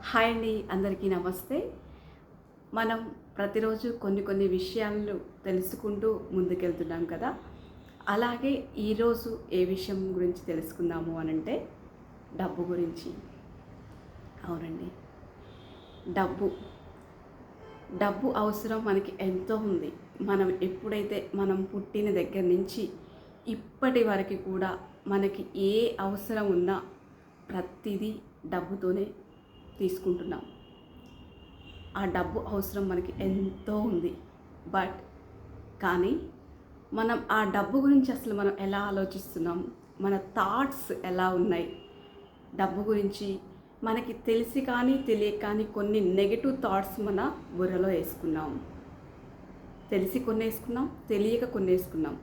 Hi అండి, అందరికీ నమస్తే. మనం ప్రతిరోజు కొన్ని విషయాలను తెలుసుకుంటూ ముందుకెళ్తున్నాం కదా. అలాగే ఈరోజు ఏ విషయం గురించి తెలుసుకుందాము అనంటే డబ్బు గురించి. అవునండి, డబ్బు డబ్బు అవసరం మనకి ఎంతో ఉంది. ఎప్పుడైతే మనం పుట్టిన దగ్గర నుంచి ఇప్పటి వరకు కూడా మనకి ఏ అవసరం ఉన్నా ప్రతిదీ డబ్బుతోనే తీసుకుంటున్నాం. ఆ డబ్బు అవసరం మనకి ఎంతో ఉంది. బట్ కానీ మనం ఆ డబ్బు గురించి అసలు మనం ఎలా ఆలోచిస్తున్నాం, మన థాట్స్ ఎలా ఉన్నాయి డబ్బు గురించి మనకి తెలిసి కానీ తెలియక కానీ కొన్ని నెగటివ్ థాట్స్ మన బుర్రలో వేసుకున్నాం. తెలిసి కొన్ని వేసుకున్నాం, తెలియక కొన్ని వేసుకున్నాం.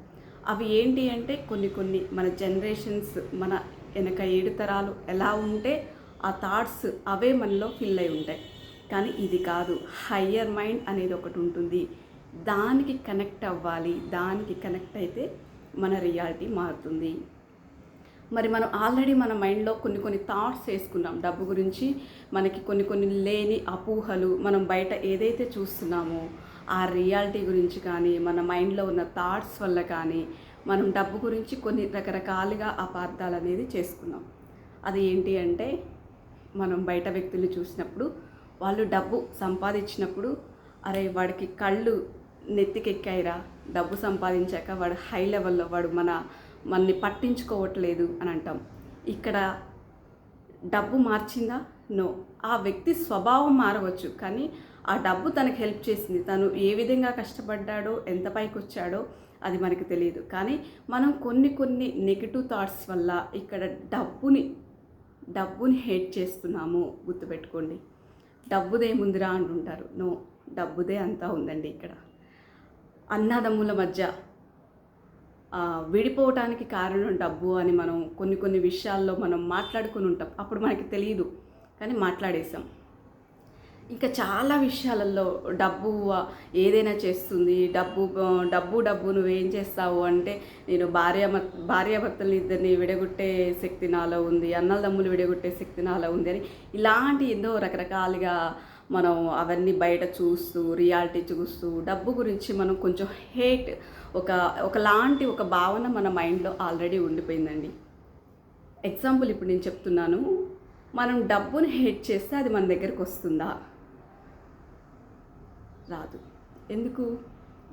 అవి ఏంటి అంటే కొన్ని మన జనరేషన్స్, మన వెనక 7 తరాలు ఎలా ఉంటే ఆ థాట్స్ అవే మనలో ఫిల్ అయి ఉంటాయి. కానీ ఇది కాదు, హయ్యర్ మైండ్ అనేది ఒకటి ఉంటుంది. దానికి కనెక్ట్ అవ్వాలి. దానికి కనెక్ట్ అయితే మన రియాలిటీ మారుతుంది. మరి మనం ఆల్రెడీ మన మైండ్లో కొన్ని థాట్స్ వేసుకున్నాం డబ్బు గురించి. మనకి కొన్ని లేని అపోహలు, మనం బయట ఏదైతే చూస్తున్నామో ఆ రియాలిటీ గురించి కానీ, మన మైండ్లో ఉన్న థాట్స్ వల్ల కానీ మనం డబ్బు గురించి కొన్ని రకరకాలుగా అపార్థాలు అనేది చేసుకున్నాం. అది ఏంటి అంటే, మనం బయట వ్యక్తులు చూసినప్పుడు వాళ్ళు డబ్బు సంపాదించినప్పుడు, అరే వాడికి కళ్ళు నెత్తికెక్కాయిరా, డబ్బు సంపాదించాక వాడు హై లెవెల్లో, వాడు మనని పట్టించుకోవట్లేదు అని అంటాం. ఇక్కడ డబ్బు మార్చిందా? నో. ఆ వ్యక్తి స్వభావం మారవచ్చు, కానీ ఆ డబ్బు తనకు హెల్ప్ చేసింది. తను ఏ విధంగా కష్టపడ్డాడో, ఎంత పైకి వచ్చాడో అది మనకు తెలియదు. కానీ మనం కొన్ని నెగిటివ్ థాట్స్ వల్ల ఇక్కడ డబ్బుని హేట్ చేస్తున్నాము. గుర్తుపెట్టుకోండి. డబ్బుదే ముందురా అంటుంటారు. నో, డబ్బుదే అంతా ఉందండి. ఇక్కడ అన్నదమ్ముల మధ్య విడిపోవటానికి కారణం డబ్బు అని మనం కొన్ని విషయాల్లో మనం మాట్లాడుకుని ఉంటాం. అప్పుడు మనకి తెలియదు, కానీ మాట్లాడేసాం. ఇంకా చాలా విషయాలలో డబ్బు ఏదైనా చేస్తుంది. డబ్బు నువ్వేం చేస్తావు అంటే, నేను భార్యాభర్తలు ఇద్దరిని విడగొట్టే శక్తి నాలో ఉంది, అన్నదమ్ములు విడగొట్టే శక్తి నాలో ఉంది అని ఇలాంటి ఎన్నో రకరకాలుగా మనం అవన్నీ బయట చూస్తూ, రియాలిటీ చూస్తూ డబ్బు గురించి మనం కొంచెం హేట్, ఒకలాంటి ఒక భావన మన మైండ్లో ఆల్రెడీ ఉండిపోయిందండి. ఎగ్జాంపుల్ ఇప్పుడు నేను చెప్తున్నాను. మనం డబ్బుని హేట్ చేస్తే అది మన దగ్గరికి వస్తుందా? రాదు. ఎందుకు?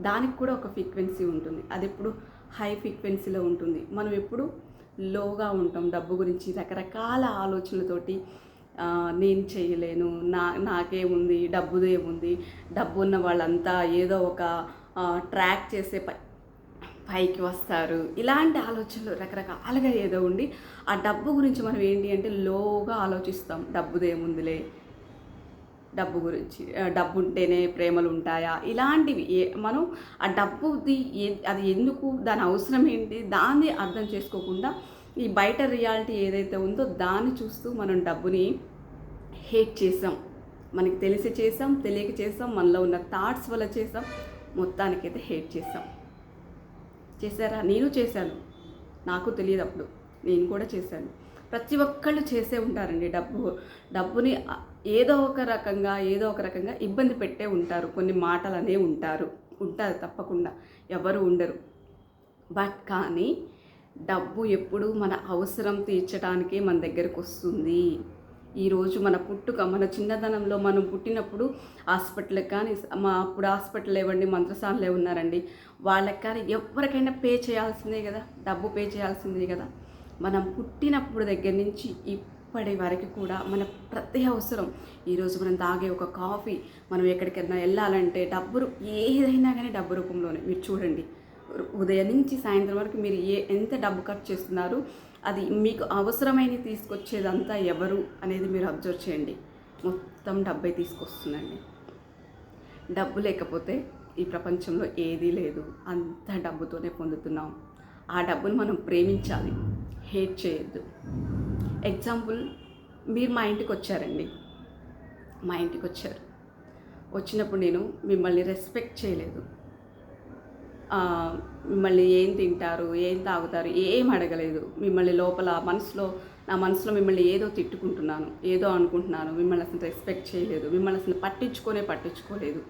దానికి కూడా ఒక ఫ్రీక్వెన్సీ ఉంటుంది. అది ఎప్పుడు హై ఫ్రీక్వెన్సీలో ఉంటుంది. మనం ఎప్పుడు లోగా ఉంటాం. డబ్బు గురించి రకరకాల ఆలోచనలతోటి నేను చేయలేను, నాకేముంది, డబ్బుదేముంది, డబ్బు ఉన్న వాళ్ళంతా ఏదో ఒక ట్రాక్ చేసే పైకి వస్తారు. ఇలాంటి ఆలోచనలు రకరకాలుగా ఏదో ఉండి ఆ డబ్బు గురించి మనం ఏంటి అంటే లోగా ఆలోచిస్తాం. డబ్బుదేముందిలే, డబ్బు గురించి, డబ్బు ఉంటేనే ప్రేమలు ఉంటాయా, ఇలాంటివి మనం ఆ డబ్బుది అది ఎందుకు, దాని అవసరం ఏంటి, దాన్ని అర్థం చేసుకోకుండా ఈ బయట రియాలిటీ ఏదైతే ఉందో దాన్ని చూస్తూ మనం డబ్బుని హేట్ చేసాం. మనకి తెలిసి చేసాం, తెలియక చేసాం, మనలో ఉన్న థాట్స్ వల్ల చేసాం. మొత్తానికైతే హేట్ చేశారా? నేను చేశాను. నాకు తెలియదు అప్పుడు, నేను కూడా చేశాను. ప్రతి ఒక్కళ్ళు చేసే ఉంటారండి. డబ్బుని ఏదో ఒక రకంగా ఇబ్బంది పెట్టే ఉంటారు. కొన్ని మాటలు అనేవి ఉంటారు తప్పకుండా, ఎవరు ఉండరు. బట్ కానీ డబ్బు ఎప్పుడు మన అవసరం తీర్చడానికే మన దగ్గరకు వస్తుంది. ఈరోజు మన చిన్నతనంలో మనం పుట్టినప్పుడు హాస్పిటల్కి కానీ, అప్పుడు హాస్పిటల్ లేవండి, మంత్రసానులే ఉన్నారండి, వాళ్ళకి కానీ ఎవరికైనా పే చేయాల్సిందే కదా, డబ్బు పే చేయాల్సిందే కదా. మనం పుట్టినప్పుడు దగ్గర నుంచి ఇప్పటి వరకు కూడా మన ప్రతి అవసరం, ఈరోజు మనం తాగే ఒక కాఫీ, మనం ఎక్కడికైనా వెళ్ళాలంటే ఏదైనా కానీ డబ్బు రూపంలోనే. మీరు చూడండి, ఉదయం నుంచి సాయంత్రం వరకు మీరు ఎంత డబ్బు ఖర్చు చేస్తున్నారు, అది మీకు అవసరమైనవి తీసుకొచ్చేదంతా ఎవరు అనేది మీరు అబ్జర్వ్ చేయండి. మొత్తం డబ్బే తీసుకొస్తుందండి. డబ్బు లేకపోతే ఈ ప్రపంచంలో ఏదీ లేదు. అంత డబ్బుతోనే పొందుతున్నాం. ఆ డబ్బును మనం ప్రేమించాలి, హేట్ చేయొద్దు. ఎగ్జాంపుల్, మీరు మా ఇంటికి వచ్చారండి. వచ్చినప్పుడు నేను మిమ్మల్ని రెస్పెక్ట్ చేయలేదు. మిమ్మల్ని ఏం తింటారు, ఏం తాగుతారు ఏం అడగలేదు. మిమ్మల్ని లోపల మనసులో నా మనసులో మిమ్మల్ని ఏదో తిట్టుకుంటున్నాను, ఏదో అనుకుంటున్నాను, మిమ్మల్ని అసలు రెస్పెక్ట్ చేయలేదు, మిమ్మల్ని అసలు పట్టించుకోలేదు,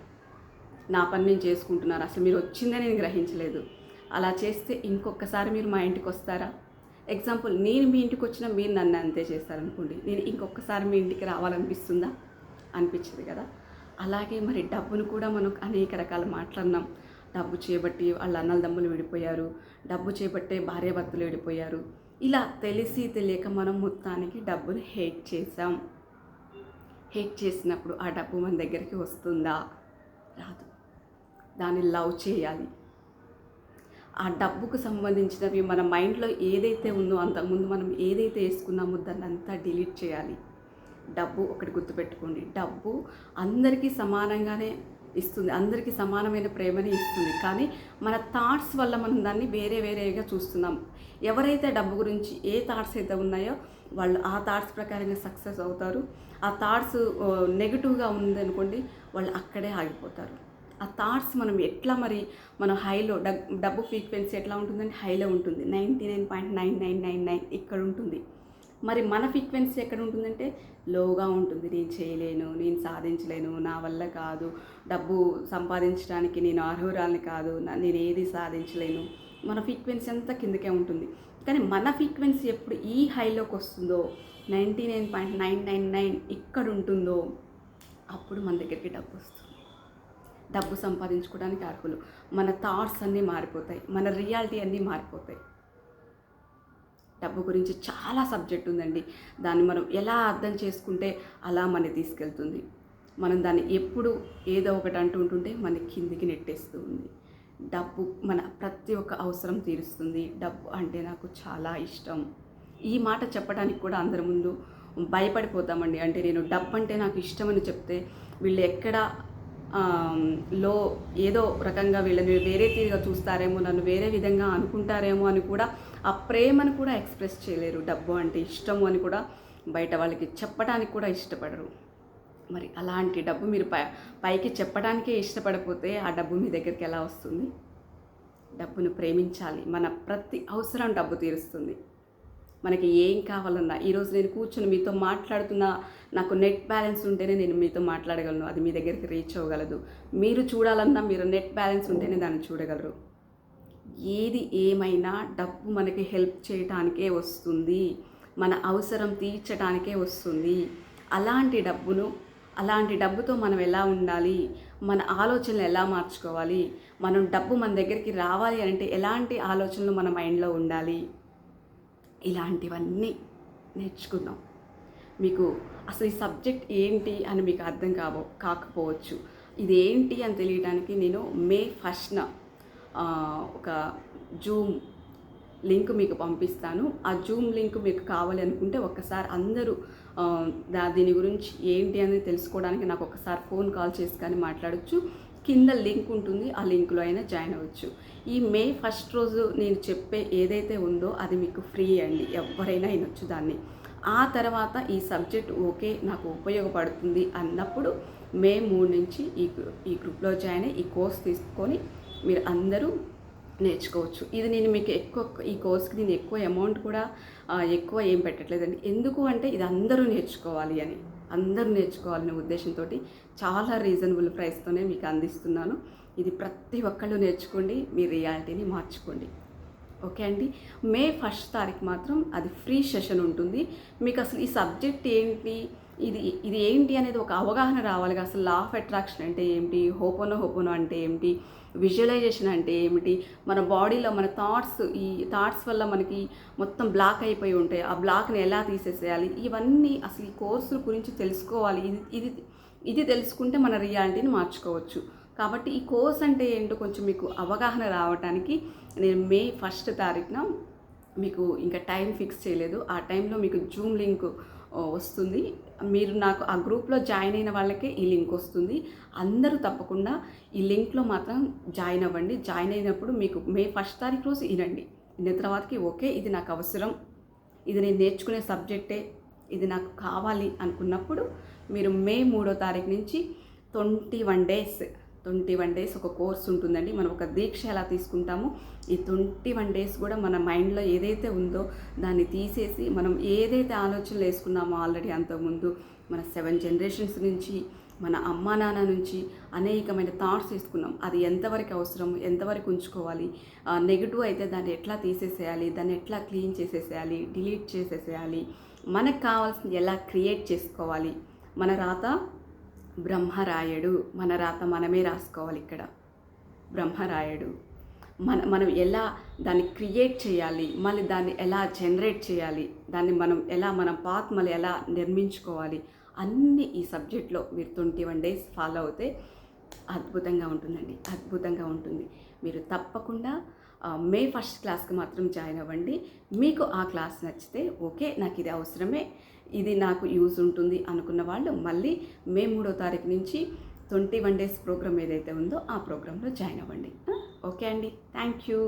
నా పని నేను చేసుకుంటున్నాను, అసలు మీరు వచ్చిందని నేను గ్రహించలేదు. అలా చేస్తే ఇంకొకసారి మీరు మా ఇంటికి వస్తారా? ఎగ్జాంపుల్, నేను మీ ఇంటికి వచ్చినా మీరు నన్ను అంతే చేస్తారనుకోండి, నేను ఇంకొకసారి మీ ఇంటికి రావాలనిపిస్తుందా? అనిపించదు కదా. అలాగే మరి డబ్బును కూడా మనం అనేక రకాల మాట్లాడినాం. డబ్బు చేయబట్టి వాళ్ళ అన్నదమ్ములు విడిపోయారు, డబ్బు చేయబట్టే భార్యాభర్తలు విడిపోయారు. ఇలా తెలిసి తెలియక మనం మొత్తానికి డబ్బుని హేట్ చేసాం. హేట్ చేసినప్పుడు ఆ డబ్బు మన దగ్గరికి వస్తుందా? రాదు. దాన్ని లవ్ చేయాలి. ఆ డబ్బుకు సంబంధించినవి మన మైండ్లో ఏదైతే ఉందో, అంతకుముందు మనం ఏదైతే వేసుకున్నామో దాన్ని అంతా డిలీట్ చేయాలి. డబ్బు ఒకటి గుర్తుపెట్టుకోండి, డబ్బు అందరికీ సమానంగానే ఇస్తుంది, అందరికీ సమానమైన ప్రేమని ఇస్తుంది. కానీ మన థాట్స్ వల్ల మనం దాన్ని వేరేగా చూస్తున్నాం. ఎవరైతే డబ్బు గురించి ఏ థాట్స్ అయితే ఉన్నాయో వాళ్ళు ఆ థాట్స్ ప్రకారంగా సక్సెస్ అవుతారు. ఆ థాట్స్ నెగిటివ్గా ఉందనుకోండి, వాళ్ళు అక్కడే ఆగిపోతారు. ఆ థాట్స్ మనం ఎట్లా మరి మన హైలో డబ్బు ఫ్రీక్వెన్సీ ఎట్లా ఉంటుందంటే హైలో ఉంటుంది, 99.9999 ఇక్కడ ఉంటుంది. మరి మన ఫ్రీక్వెన్సీ ఎక్కడ ఉంటుందంటే లోగా ఉంటుంది. నేను చేయలేను, నేను సాధించలేను, నా వల్ల కాదు, డబ్బు సంపాదించడానికి నేను అర్హురాలని కాదు, నేను ఏది సాధించలేను, మన ఫ్రీక్వెన్సీ అంతా కిందకే ఉంటుంది. కానీ మన ఫ్రీక్వెన్సీ ఎప్పుడు ఈ హైలోకి వస్తుందో, 99.999 ఇక్కడ ఉంటుందో, అప్పుడు మన దగ్గరికి డబ్బు వస్తుంది. డబ్బు సంపాదించుకోవడానికి అర్హులు. మన థాట్స్ అన్నీ మారిపోతాయి, మన రియాలిటీ అన్నీ మారిపోతాయి. డబ్బు గురించి చాలా సబ్జెక్ట్ ఉందండి. దాన్ని మనం ఎలా అర్థం చేసుకుంటే అలా మనని తీసుకెళ్తుంది. మనం దాన్ని ఎప్పుడు ఏదో ఒకటి అంటుంటుంటే మన కిందికి నెట్టేస్తూ ఉంది. డబ్బు మన ప్రతి ఒక్క అవసరం తీరుస్తుంది. డబ్బు అంటే నాకు చాలా ఇష్టం. ఈ మాట చెప్పడానికి కూడా అందరి ముందు భయపడిపోతామండి. అంటే నేను డబ్బు అంటే నాకు ఇష్టమని చెప్తే వీళ్ళు ఎక్కడ లో ఏదో రకంగా వీళ్ళని వేరే తీరుగా చూస్తారేమో, నన్ను వేరే విధంగా అనుకుంటారేమో అని కూడా ఆ ప్రేమను కూడా ఎక్స్ప్రెస్ చేయలేరు. డబ్బు అంటే ఇష్టము అని కూడా బయట వాళ్ళకి చెప్పడానికి కూడా ఇష్టపడరు. మరి అలాంటి డబ్బు మీరు పైకి చెప్పడానికే ఇష్టపడకపోతే ఆ డబ్బు మీ దగ్గరికి ఎలా వస్తుంది? డబ్బును ప్రేమించాలి. మన ప్రతి అవసరం డబ్బు తీరుస్తుంది. మనకి ఏం కావాలన్నా, ఈరోజు నేను కూర్చొని మీతో మాట్లాడుతున్నా, నాకు నెట్ బ్యాలెన్స్ ఉంటేనే నేను మీతో మాట్లాడగలను, అది మీ దగ్గరికి రీచ్ అవ్వగలదు. మీరు చూడాలన్నా మీరు నెట్ బ్యాలెన్స్ ఉంటేనే దాన్ని చూడగలరు. ఏది ఏమైనా డబ్బు మనకి హెల్ప్ చేయడానికే వస్తుంది, మన అవసరం తీర్చడానికే వస్తుంది. అలాంటి డబ్బుతో మనం ఎలా ఉండాలి, మన ఆలోచనలు ఎలా మార్చుకోవాలి, మనం డబ్బు మన దగ్గరికి రావాలి అంటే ఎలాంటి ఆలోచనలు మన మైండ్లో ఉండాలి, ఇలాంటివన్నీ నేర్చుకుందాం. మీకు అసలు ఈ సబ్జెక్ట్ ఏంటి అని మీకు అర్థం కాకపోవచ్చు. ఇదేంటి అని తెలియడానికి నేను May 1న ఒక జూమ్ లింక్ మీకు పంపిస్తాను. ఆ జూమ్ లింక్ మీకు కావాలి అనుకుంటే ఒక్కసారి అందరూ దీని గురించి ఏంటి అని తెలుసుకోవడానికి నాకు ఒకసారి ఫోన్ కాల్ చేసి కానీ మాట్లాడచ్చు. కింద లింక్ ఉంటుంది, ఆ లింక్లో అయినా జాయిన్ అవ్వచ్చు. ఈ May 1 రోజు నేను చెప్పే ఏదైతే ఉందో అది మీకు ఫ్రీ అండి, ఎవరైనా వినొచ్చు దాన్ని. ఆ తర్వాత ఈ సబ్జెక్ట్ ఓకే నాకు ఉపయోగపడుతుంది అన్నప్పుడు May 3 నుంచి ఈ గ్రూప్లో జాయిన్ అయ్యి ఈ కోర్స్ తీసుకొని మీరు అందరూ నేర్చుకోవచ్చు. ఇది నేను మీకు ఈ కోర్స్కి నేను ఎక్కువ అమౌంట్ కూడా ఎక్కువ ఏం పెట్టట్లేదండి. ఎందుకు అంటే ఇది అందరూ నేర్చుకోవాలనే ఉద్దేశంతో చాలా రీజనబుల్ ప్రైస్తోనే మీకు అందిస్తున్నాను. ఇది ప్రతి ఒక్కళ్ళు నేర్చుకోండి, మీ రియాలిటీని మార్చుకోండి. ఓకే అండి. May 1 మాత్రం అది ఫ్రీ సెషన్ ఉంటుంది. మీకు అసలు ఈ సబ్జెక్ట్ ఏంటి, ఇది ఏంటి అనేది ఒక అవగాహన రావాలి. అసలు లా ఆఫ్ అట్రాక్షన్ అంటే ఏమిటి, హోపోనో అంటే ఏమిటి, విజువలైజేషన్ అంటే ఏమిటి, మన బాడీలో మన ఈ థాట్స్ వల్ల మనకి మొత్తం బ్లాక్ అయిపోయి ఉంటాయి, ఆ బ్లాక్ని ఎలా తీసేసేయాలి, ఇవన్నీ అసలు ఈ కోర్సు గురించి తెలుసుకోవాలి. ఇది తెలుసుకుంటే మన రియాలిటీని మార్చుకోవచ్చు. కాబట్టి ఈ కోర్స్ అంటే ఏంటో కొంచెం మీకు అవగాహన రావడానికి నేను May 1 మీకు ఇంకా టైం ఫిక్స్ చేయలేదు. ఆ టైంలో మీకు జూమ్ లింక్ వస్తుంది. మీరు నాకు ఆ గ్రూప్లో జాయిన్ అయిన వాళ్ళకే ఈ లింక్ వస్తుంది. అందరూ తప్పకుండా ఈ లింక్లో మాత్రం జాయిన్ అవ్వండి. జాయిన్ అయినప్పుడు మీకు May 1 రోజు వినండి. విన్న తర్వాతకి ఓకే ఇది నాకు అవసరం, ఇది నేను నేర్చుకునే సబ్జెక్టే, ఇది నాకు కావాలి అనుకున్నప్పుడు మీరు May 3 నుంచి 21 days 21 డేస్ ఒక కోర్స్ ఉంటుందండి. మనం ఒక దీక్ష ఎలా తీసుకుంటామో ఈ 21 డేస్ కూడా మన మైండ్లో ఏదైతే ఉందో దాన్ని తీసేసి మనం ఏదైతే ఆలోచనలు వేసుకున్నామో ఆల్రెడీ అంతకుముందు మన 7 జనరేషన్స్ నుంచి మన అమ్మా నాన్న నుంచి అనేకమైన థాట్స్ తీసుకున్నాం. అది ఎంతవరకు అవసరం, ఎంతవరకు ఉంచుకోవాలి, నెగిటివ్ అయితే దాన్ని ఎట్లా తీసేసేయాలి, దాన్ని ఎట్లా క్లీన్ చేసేసేయాలి, డిలీట్ చేసేసేయాలి, మనకు కావాల్సింది ఎలా క్రియేట్ చేసుకోవాలి. మన రాత బ్రహ్మ రాయడు, మన రాత మనమే రాసుకోవాలి. ఇక్కడ బ్రహ్మ రాయడు. మనం ఎలా దాన్ని క్రియేట్ చేయాలి, మళ్ళీ దాన్ని ఎలా జనరేట్ చేయాలి, దాన్ని మనం ఎలా మన పాత్ మళ్ళీ ఎలా నిర్మించుకోవాలి, అన్నీ ఈ సబ్జెక్ట్లో మీరు 21 డేస్ ఫాలో అవుతే అద్భుతంగా ఉంటుందండి. అద్భుతంగా ఉంటుంది. మీరు తప్పకుండా మే 1 క్లాస్కి మాత్రం జాయిన్ అవ్వండి. మీకు ఆ క్లాస్ నచ్చితే ఓకే, నాకు ఇది అవసరమే, ఇది నాకు యూజ్ ఉంటుంది అనుకున్న వాళ్ళు మళ్ళీ మే 3వ తారీఖు నుంచి 21 డేస్ ప్రోగ్రామ్ ఏదైతే ఉందో ఆ ప్రోగ్రాంలో జాయిన్ అవ్వండి. ఓకే అండి, థ్యాంక్ యూ.